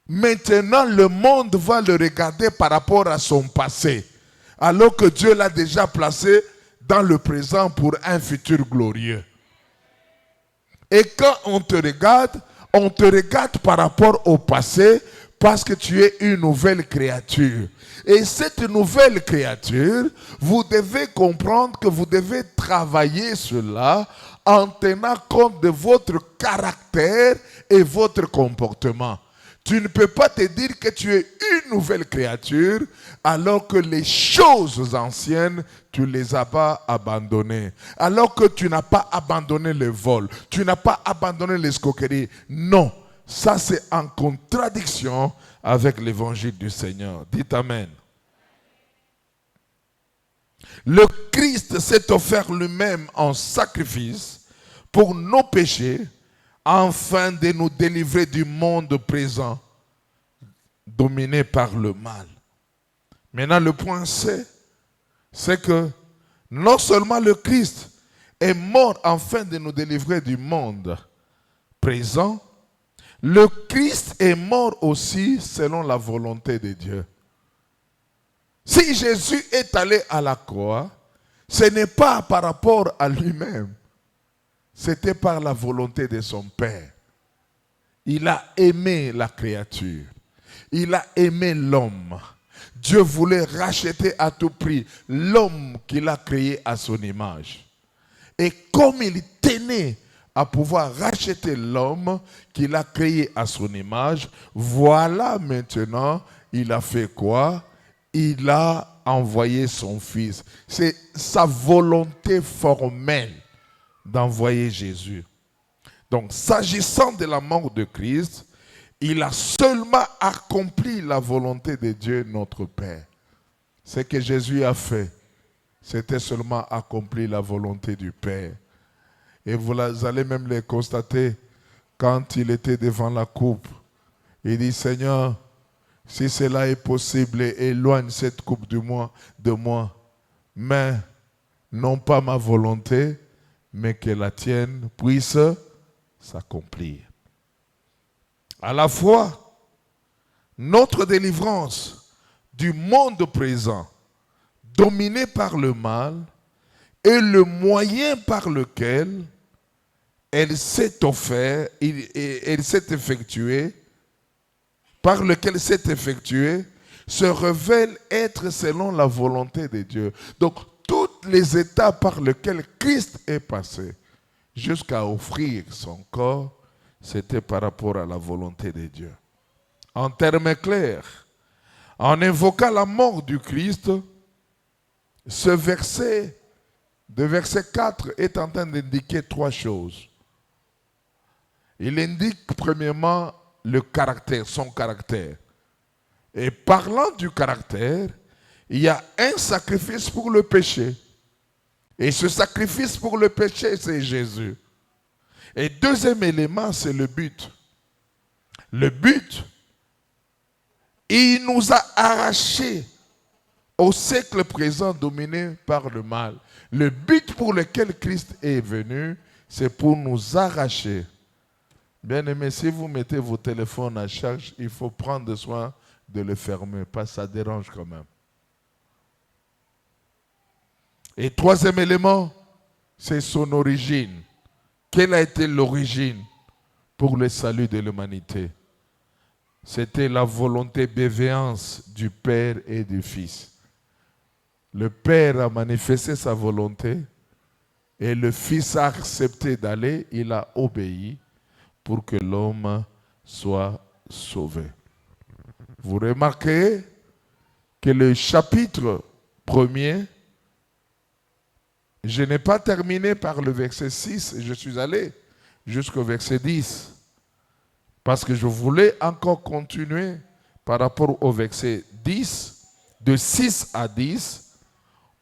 Maintenant, le monde va le regarder par rapport à son passé. Alors que Dieu l'a déjà placé dans le présent pour un futur glorieux. Et quand on te regarde par rapport au passé parce que tu es une nouvelle créature. Et cette nouvelle créature, vous devez comprendre que vous devez travailler cela en tenant compte de votre caractère et votre comportement. Tu ne peux pas te dire que tu es une nouvelle créature alors que les choses anciennes, tu les as pas abandonnées. Alors que tu n'as pas abandonné le vol, tu n'as pas abandonné l'escroquerie. Non, ça c'est en contradiction avec l'évangile du Seigneur. Dites Amen. Le Christ s'est offert lui-même en sacrifice pour nos péchés, afin de nous délivrer du monde présent, dominé par le mal. Maintenant, le point C, c'est que non seulement le Christ est mort afin de nous délivrer du monde présent, le Christ est mort aussi selon la volonté de Dieu. Si Jésus est allé à la croix, ce n'est pas par rapport à lui-même. C'était par la volonté de son Père. Il a aimé la créature. Il a aimé l'homme. Dieu voulait racheter à tout prix l'homme qu'il a créé à son image. Et comme il tenait à pouvoir racheter l'homme qu'il a créé à son image, voilà maintenant, il a fait quoi? Il a envoyé son Fils. C'est sa volonté formelle d'envoyer Jésus. Donc, s'agissant de la mort de Christ, il a seulement accompli la volonté de Dieu, notre Père. Ce que Jésus a fait, c'était seulement accomplir la volonté du Père. Et vous allez même le constater quand il était devant la coupe. Il dit, Seigneur, si cela est possible, éloigne cette coupe de moi. Mais non pas ma volonté, mais que la tienne puisse s'accomplir. À la fois, notre délivrance du monde présent, dominé par le mal, est le moyen par lequel elle s'est offerte, elle s'est effectuée, par lequel s'est effectuée, se révèle être selon la volonté de Dieu. Donc, toutes les étapes par lesquelles Christ est passé, jusqu'à offrir son corps, c'était par rapport à la volonté de Dieu. En termes clairs, en invoquant la mort du Christ, ce verset, de verset 4, est en train d'indiquer trois choses. Il indique premièrement le caractère, son caractère. Et parlant du caractère, il y a un sacrifice pour le péché. Et ce sacrifice pour le péché, c'est Jésus. Et deuxième élément, c'est le but. Le but, il nous a arrachés au siècle présent dominé par le mal. Le but pour lequel Christ est venu, c'est pour nous arracher. Bien-aimés, si vous mettez vos téléphones à charge, il faut prendre soin de le fermer, parce que ça dérange quand même. Et troisième élément, c'est son origine. Quelle a été l'origine pour le salut de l'humanité? C'était la volonté bienveillance du Père et du Fils. Le Père a manifesté sa volonté et le Fils a accepté d'aller, il a obéi pour que l'homme soit sauvé. Vous remarquez que le chapitre 1er, je n'ai pas terminé par le verset 6, je suis allé jusqu'au verset 10. Parce que je voulais encore continuer par rapport au verset 10, de 6 à 10,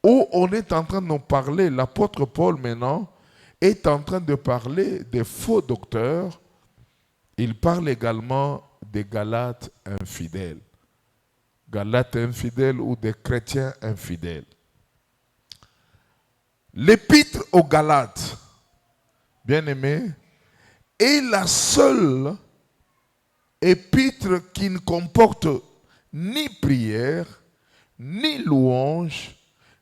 où on est en train de nous parler, l'apôtre Paul maintenant est en train de parler des faux docteurs. Il parle également des Galates infidèles. Galates infidèles ou des chrétiens infidèles. L'épître aux Galates, bien-aimés, est la seule épître qui ne comporte ni prière, ni louange,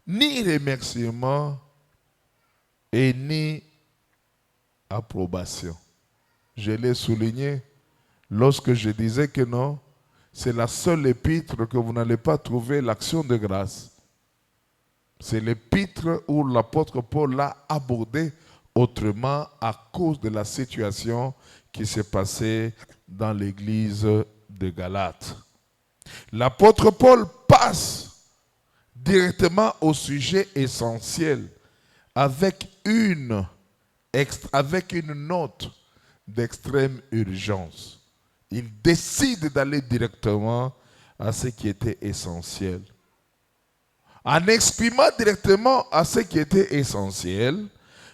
ni remerciement et ni approbation. Je l'ai souligné lorsque je disais que non, c'est la seule épître que vous n'allez pas trouver l'action de grâce. C'est l'épître où l'apôtre Paul l'a abordé autrement à cause de la situation qui s'est passée dans l'église de Galates. L'apôtre Paul passe directement au sujet essentiel avec une note d'extrême urgence. Il décide d'aller directement à ce qui était essentiel. En exprimant directement à ce qui était essentiel,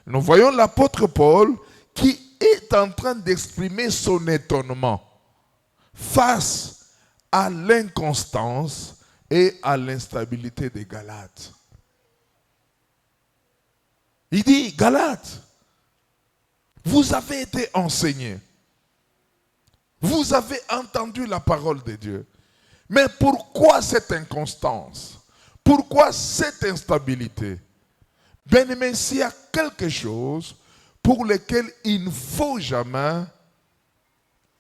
nous voyons l'apôtre Paul qui est en train d'exprimer son étonnement face à l'inconstance et à l'instabilité des Galates. Il dit, Galates, vous avez été enseignés, vous avez entendu la parole de Dieu, mais pourquoi cette inconstance? Pourquoi cette instabilité? Bien-aimé, s'il y a quelque chose pour lequel il ne faut jamais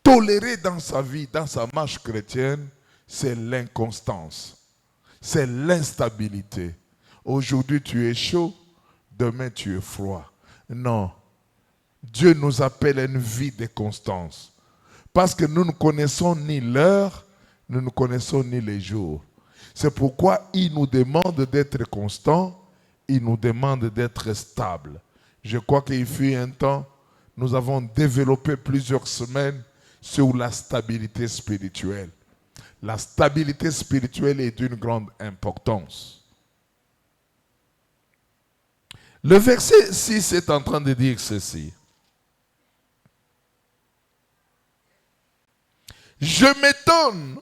tolérer dans sa vie, dans sa marche chrétienne, c'est l'inconstance, c'est l'instabilité. Aujourd'hui tu es chaud, demain tu es froid. Non. Dieu nous appelle à une vie de constance. Parce que nous ne connaissons ni l'heure, nous ne connaissons ni les jours. C'est pourquoi il nous demande d'être constants, il nous demande d'être stables. Je crois qu'il fut un temps, nous avons développé plusieurs semaines sur la stabilité spirituelle. La stabilité spirituelle est d'une grande importance. Le verset 6 est en train de dire ceci. Je m'étonne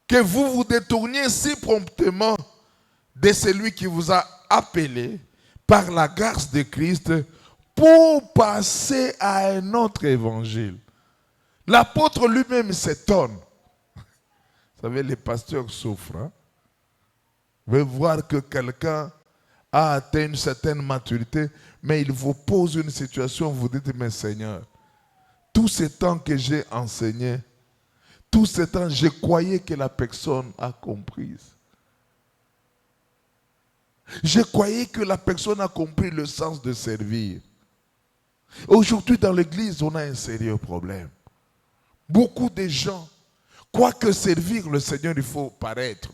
que vous vous détourniez si promptement de celui qui vous a appelé par la grâce de Christ pour passer à un autre évangile. L'apôtre lui-même s'étonne. Vous savez, les pasteurs souffrent. Hein? Vous pouvez voir que quelqu'un a atteint une certaine maturité, mais il vous pose une situation, vous dites, mais Seigneur, tout ce temps que j'ai enseigné, tout ce temps, je croyais que la personne a compris. Je croyais que la personne a compris le sens de servir. Aujourd'hui, dans l'église, on a un sérieux problème. Beaucoup de gens croient que servir le Seigneur, il faut paraître.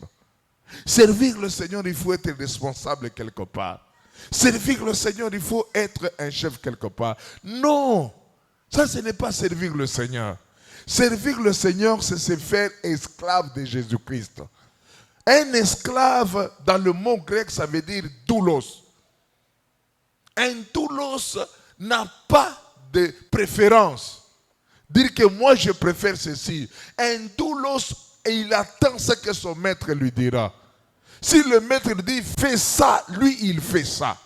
Servir le Seigneur, il faut être responsable quelque part. Servir le Seigneur, il faut être un chef quelque part. Non, ça ce n'est pas servir le Seigneur. Servir le Seigneur, c'est se faire esclave de Jésus-Christ. Un esclave, dans le mot grec, ça veut dire doulos. Un doulos n'a pas de préférence. Dire que moi je préfère ceci. Un doulos, il attend ce que son maître lui dira. Si le maître lui dit fais ça, lui il fait ça.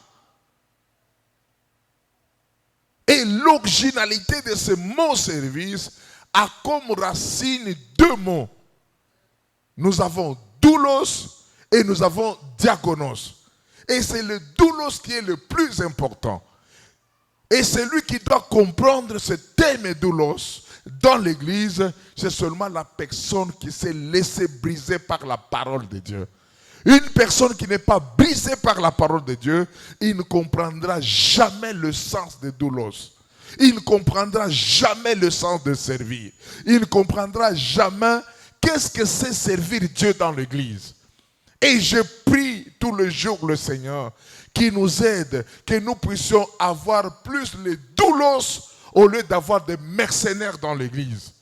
Et l'originalité de ce mot service a comme racine deux mots. Nous avons doulos et nous avons diakonos. Et c'est le doulos qui est le plus important. Et celui qui doit comprendre ce thème doulos dans l'église, c'est seulement la personne qui s'est laissée briser par la parole de Dieu. Une personne qui n'est pas brisée par la parole de Dieu, il ne comprendra jamais le sens de doulos. Il ne comprendra jamais le sens de servir. Il ne comprendra jamais qu'est-ce que c'est servir Dieu dans l'église. Et je prie tout le jour le Seigneur qui nous aide, que nous puissions avoir plus les doulos au lieu d'avoir des mercenaires dans l'église.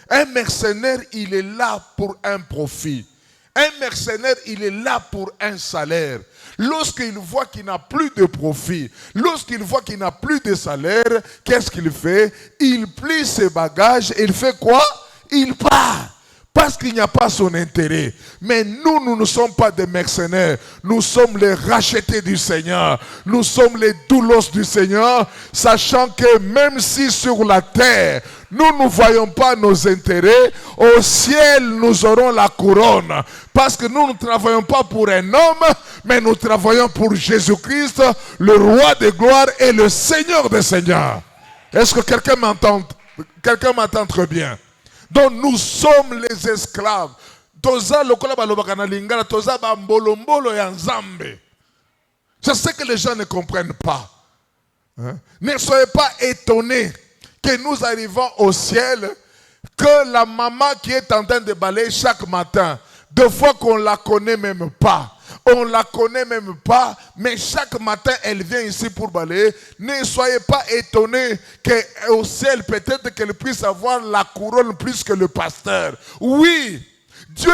Un mercenaire, il est là pour un profit. Un mercenaire, il est là pour un salaire. Lorsqu'il voit qu'il n'a plus de profit, lorsqu'il voit qu'il n'a plus de salaire, qu'est-ce qu'il fait? Il plie ses bagages et il fait quoi? Il part. Parce qu'il n'y a pas son intérêt. Mais nous ne sommes pas des mercenaires. Nous sommes les rachetés du Seigneur. Nous sommes les doulos du Seigneur, sachant que même si sur la terre, nous ne voyons pas nos intérêts, au ciel, nous aurons la couronne. Parce que nous ne travaillons pas pour un homme, mais nous travaillons pour Jésus-Christ, le roi de gloire et le Seigneur des seigneurs. Est-ce que quelqu'un m'entend? Quelqu'un m'entend très bien? Donc nous sommes les esclaves. C'est ce que les gens ne comprennent pas. Hein? Ne soyez pas étonnés que nous arrivons au ciel, que la maman qui est en train de balayer chaque matin, des fois qu'on ne la connaît même pas. On ne la connaît même pas, mais chaque matin, elle vient ici pour balayer. Ne soyez pas étonnés qu'au ciel, peut-être qu'elle puisse avoir la couronne plus que le pasteur. Oui, Dieu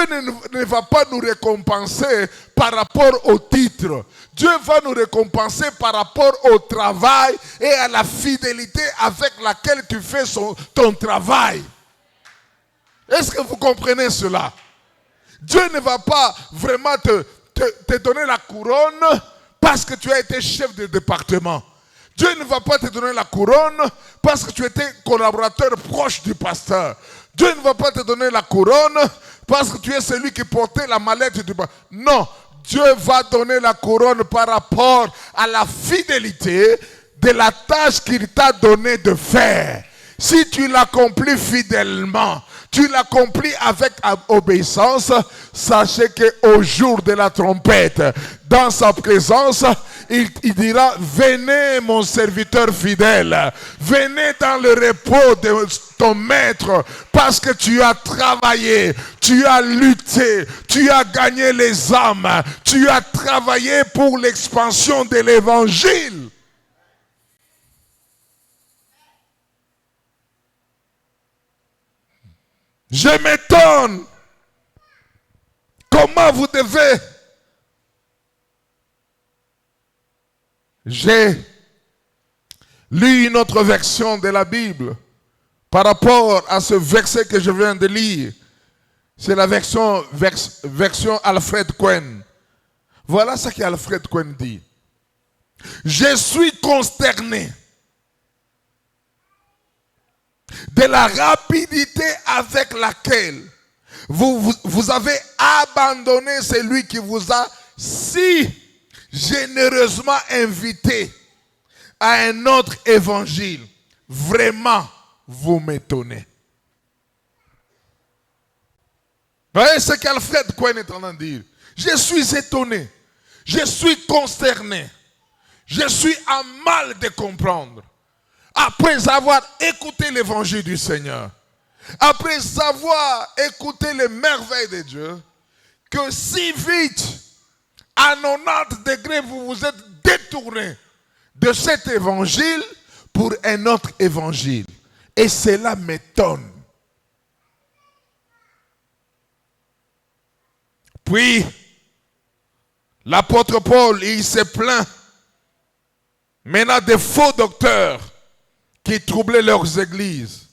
ne va pas nous récompenser par rapport au titre. Dieu va nous récompenser par rapport au travail et à la fidélité avec laquelle tu fais ton travail. Est-ce que vous comprenez cela? Dieu ne va pas vraiment te donner la couronne parce que tu as été chef de département. Dieu ne va pas te donner la couronne parce que tu étais collaborateur proche du pasteur. Dieu ne va pas te donner la couronne parce que tu es celui qui portait la mallette du pasteur. Non, Dieu va donner la couronne par rapport à la fidélité de la tâche qu'il t'a donné de faire. Si tu l'accomplis fidèlement, tu l'accomplis avec obéissance, sachez qu'au jour de la trompette, dans sa présence, il dira, venez mon serviteur fidèle, venez dans le repos de ton maître, parce que tu as travaillé, tu as lutté, tu as gagné les âmes, tu as travaillé pour l'expansion de l'évangile. Je m'étonne comment vous devez. J'ai lu une autre version de la Bible par rapport à ce verset que je viens de lire. C'est la version Alfred Cohen. Voilà ce qu'Alfred Cohen dit. Je suis consterné de la rapidité avec laquelle vous avez abandonné celui qui vous a si généreusement invité à un autre évangile. Vraiment, vous m'étonnez. Vous voyez ce qu'Alfred Cohen est en train de dire? Je suis étonné, je suis consterné, je suis à mal de comprendre. Après avoir écouté l'évangile du Seigneur, après avoir écouté les merveilles de Dieu, que si vite, à 90 degrés, vous vous êtes détourné de cet évangile pour un autre évangile. Et cela m'étonne. Puis, l'apôtre Paul, il se plaint maintenant des faux docteurs qui troublaient leurs églises.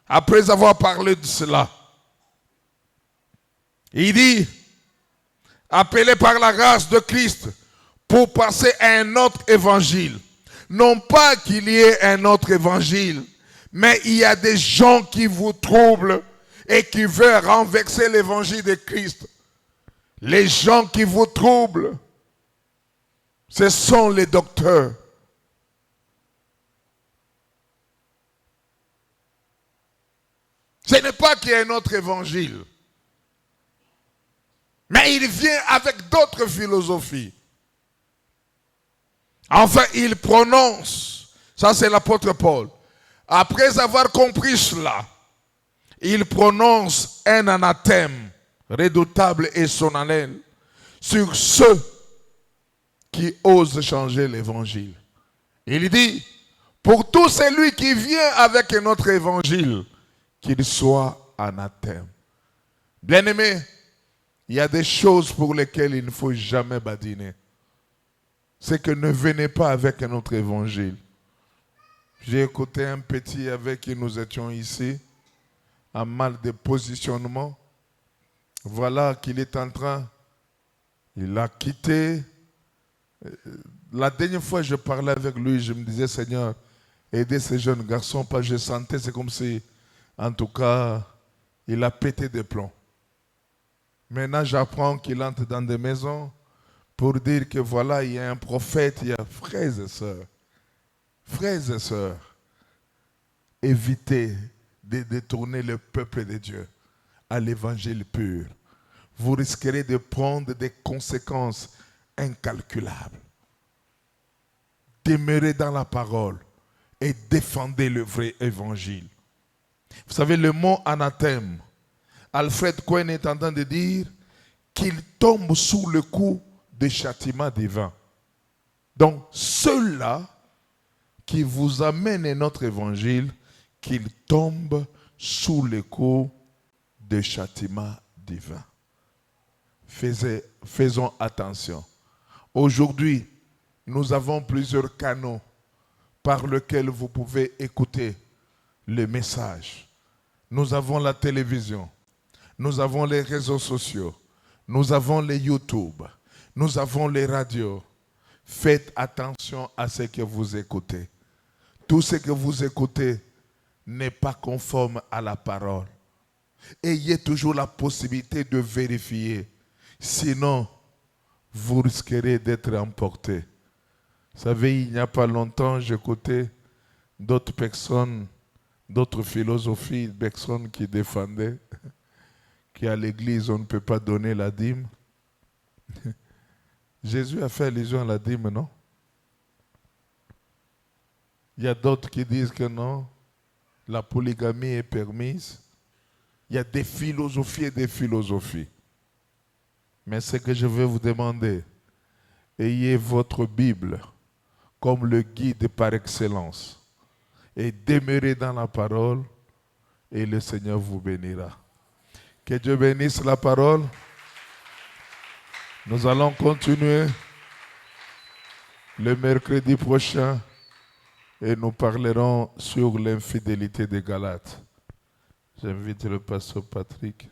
Après avoir parlé de cela, il dit, appelé par la grâce de Christ pour passer à un autre évangile. Non pas qu'il y ait un autre évangile, mais il y a des gens qui vous troublent et qui veulent renverser l'évangile de Christ. Les gens qui vous troublent, ce sont les docteurs. Ce n'est pas qu'il y a un autre évangile. Mais il vient avec d'autres philosophies. Enfin, il prononce, ça c'est l'apôtre Paul, après avoir compris cela, il prononce un anathème redoutable et solennel sur ceux qui osent changer l'évangile. Il dit, pour tout celui qui vient avec un autre évangile, qu'il soit anathème. Bien-aimé, il y a des choses pour lesquelles il ne faut jamais badiner. C'est que ne venez pas avec un autre évangile. J'ai écouté un petit avec qui nous étions ici, en mal de positionnement. Voilà qu'il est en train, il a quitté. La dernière fois que je parlais avec lui, je me disais, Seigneur, aidez ces jeunes garçons, parce que je sentais, c'est comme si, en tout cas, il a pété des plombs. Maintenant, j'apprends qu'il entre dans des maisons pour dire que voilà, il y a un prophète, il y a frères et sœurs, évitez de détourner le peuple de Dieu à l'évangile pur. Vous risquerez de prendre des conséquences incalculables. Demeurez dans la parole et défendez le vrai évangile. Vous savez, le mot anathème, Alfred Cohen est en train de dire qu'il tombe sous le coup des châtiments divins. Donc, ceux-là qui vous amènent notre évangile, qu'ils tombent sous le coup des châtiments divins. Faisons attention. Aujourd'hui, nous avons plusieurs canaux par lesquels vous pouvez écouter le message. Nous avons la télévision, nous avons les réseaux sociaux, nous avons les YouTube, nous avons les radios. Faites attention à ce que vous écoutez. Tout ce que vous écoutez n'est pas conforme à la parole. Ayez toujours la possibilité de vérifier. Sinon, vous risquerez d'être emporté. Vous savez, il n'y a pas longtemps, j'écoutais d'autres personnes, d'autres philosophies, personnes qui défendaient qu'à l'église, on ne peut pas donner la dîme. Jésus a fait allusion à la dîme, non? Il y a d'autres qui disent que non, la polygamie est permise. Il y a des philosophies et des philosophies. Mais ce que je veux vous demander, ayez votre Bible comme le guide par excellence et demeurez dans la parole et le Seigneur vous bénira. Que Dieu bénisse la parole. Nous allons continuer le mercredi prochain et nous parlerons sur l'infidélité des Galates. J'invite le pasteur Patrick.